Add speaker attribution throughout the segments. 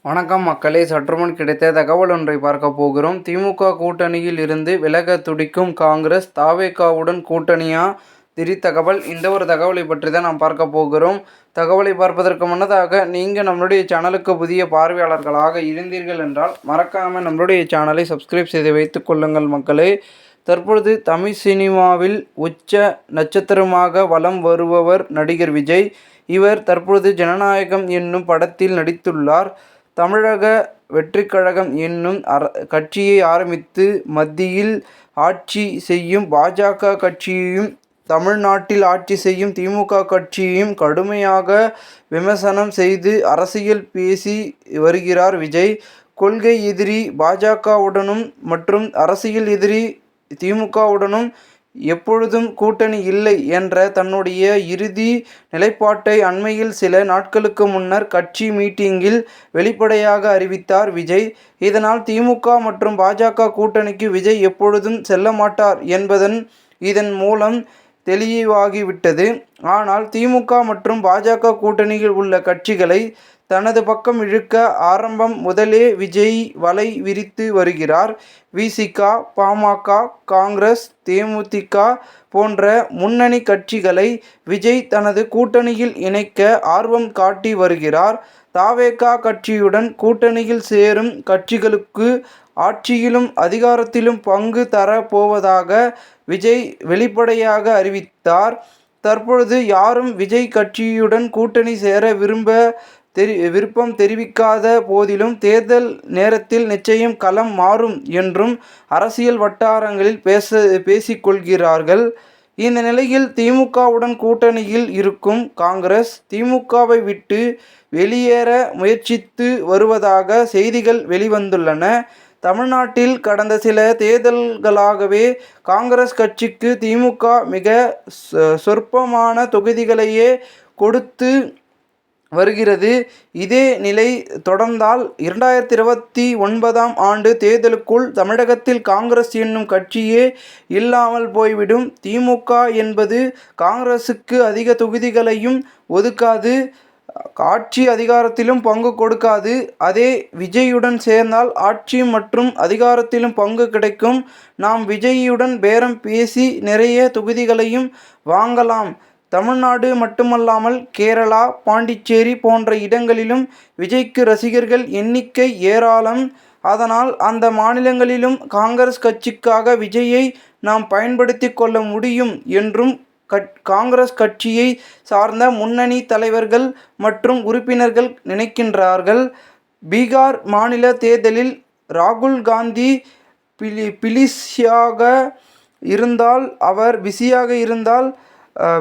Speaker 1: வணக்கம் மக்களே, சற்றுமுன் கிடைத்த தகவல் ஒன்றை பார்க்க போகிறோம். திமுக கூட்டணியில் இருந்து விலக துடிக்கும் காங்கிரஸ், தாவேகாவுடன் கூட்டணியா? தகவல். இந்த ஒரு தகவலை பற்றி தான் நாம் பார்க்க போகிறோம். தகவலை பார்ப்பதற்கு முன்னதாக நீங்கள் நம்மளுடைய சேனலுக்கு புதிய பார்வையாளர்களாக இருந்தீர்கள் என்றால் மறக்காமல் நம்மளுடைய சேனலை சப்ஸ்கிரைப் செய்து வைத்துக் கொள்ளுங்கள் மக்களே. தற்பொழுது தமிழ் சினிமாவில் உச்ச நட்சத்திரமாக வலம் வருபவர் நடிகர் விஜய். இவர் தற்பொழுது ஜனநாயகம் என்னும் படத்தில் நடித்துள்ளார். தமிழக வெற்றிக் கழகம் என்னும் கட்சியை ஆரம்பித்து மத்தியில் ஆட்சி செய்யும் பாஜக கட்சியையும் தமிழ்நாட்டில் ஆட்சி செய்யும் திமுக கட்சியையும் கடுமையாக விமர்சனம் செய்து அரசியல் பேசி வருகிறார் விஜய். கொள்கை எதிரி பாஜகவுடனும் மற்றும் அரசியல் எதிரி திமுகவுடனும் எப்பொழுதும் கூட்டணி இல்லை என்ற தன்னுடைய இறுதி நிலைப்பாட்டை அண்மையில் சில நாட்களுக்கு முன்னர் கட்சி மீட்டிங்கில் வெளிப்படையாக அறிவித்தார் விஜய். இதனால் திமுக மற்றும் பாஜக கூட்டணிக்கு விஜய் எப்பொழுதும் செல்ல மாட்டார் என்பதன் இதன் மூலம் தெளிவாகிவிட்டது. ஆனால் திமுக மற்றும் பாஜக கூட்டணியில் உள்ள கட்சிகளை தனது பக்கம் இழுக்க ஆரம்பம் முதலே விஜய் வலை விரித்து வருகிறார். விசிக, பாமக, காங்கிரஸ், தேமுதிக போன்ற முன்னணி கட்சிகளை விஜய் தனது கூட்டணியில் இணைக்க ஆர்வம் காட்டி வருகிறார். தாவேகா கட்சியுடன் கூட்டணியில் சேரும் கட்சிகளுக்கு ஆட்சியிலும் அதிகாரத்திலும் பங்கு தர போவதாக விஜய் வெளிப்படையாக அறிவித்தார். தற்பொழுது யாரும் விஜய் கட்சியுடன் கூட்டணி சேர விருப்பம் தெரிவிக்காத போதிலும் தேர்தல் நேரத்தில் நிச்சயம் களம் மாறும் என்றும் அரசியல் வட்டாரங்களில் பேசிக்கொள்கிறார்கள். இந்த நிலையில் திமுகவுடன் கூட்டணியில் இருக்கும் காங்கிரஸ் திமுகவை விட்டு வெளியேற முயற்சித்து வருவதாக செய்திகள் வெளிவந்துள்ளன. தமிழ்நாட்டில் கடந்த சில தேர்தல்களாகவே காங்கிரஸ் கட்சிக்கு திமுக மிக சொற்பமான தொகுதிகளையே கொடுத்து வருகிறது. இதே நிலை தொடர்ந்தால் 2029ஆம் ஆண்டு தேர்தலுக்குள் தமிழகத்தில் காங்கிரஸ் என்னும் கட்சியே இல்லாமல் போய்விடும். திமுக என்பது காங்கிரசுக்கு அதிக தொகுதிகளையும் ஒதுக்காது, ஆட்சி அதிகாரத்திலும் பங்கு கொடுக்காது. அதே விஜயுடன் சேர்ந்தால் ஆட்சி மற்றும் அதிகாரத்திலும் பங்கு கிடைக்கும். நாம் விஜயுடன் பேரம் பேசி நிறைய தொகுதிகளையும் வாங்கலாம். தமிழ்நாடு மட்டுமல்லாமல் கேரளா, பாண்டிச்சேரி போன்ற இடங்களிலும் விஜய்க்கு ரசிகர்கள் எண்ணிக்கை ஏராளம். அதனால் அந்த மாநிலங்களிலும் காங்கிரஸ் கட்சிக்காக விஜயை நாம் பயன்படுத்தி கொள்ள முடியும் என்றும் காங்கிரஸ் கட்சியை சார்ந்த முன்னணி தலைவர்கள் மற்றும் உறுப்பினர்கள் நினைக்கின்றார்கள். பீகார் மாநில தேர்தலில் ராகுல் காந்தி பிஸியாக இருந்தால்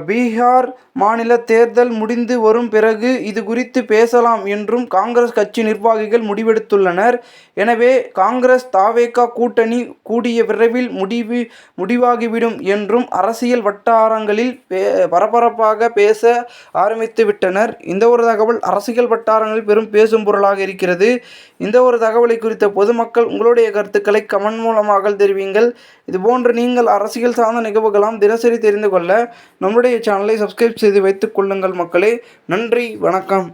Speaker 1: பீகார் மாநில தேர்தல் முடிந்து வரும் பிறகு இது குறித்து பேசலாம் என்றும் காங்கிரஸ் கட்சி நிர்வாகிகள் முடிவெடுத்துள்ளனர். எனவே காங்கிரஸ் தாவேகா கூட்டணி கூடிய விரைவில் முடிவாகிவிடும் என்றும் அரசியல் வட்டாரங்களில் பரபரப்பாக பேச ஆரம்பித்துவிட்டனர். இந்த ஒரு தகவல் அரசியல் வட்டாரங்களில் பெரும் பேசும் பொருளாக இருக்கிறது. இந்த ஒரு தகவலை குறித்த பொதுமக்கள் உங்களுடைய கருத்துக்களை கமெண்ட் மூலமாக தெரிவிங்கள். இதுபோன்று நீங்கள் அரசியல் சார்ந்த நிகழ்வுகளாம் தினசரி தெரிந்து கொள்ள நம்முடைய சேனலை சப்ஸ்கிரைப் செய்து வைத்துக் கொள்ளுங்கள் மக்களே. நன்றி, வணக்கம்.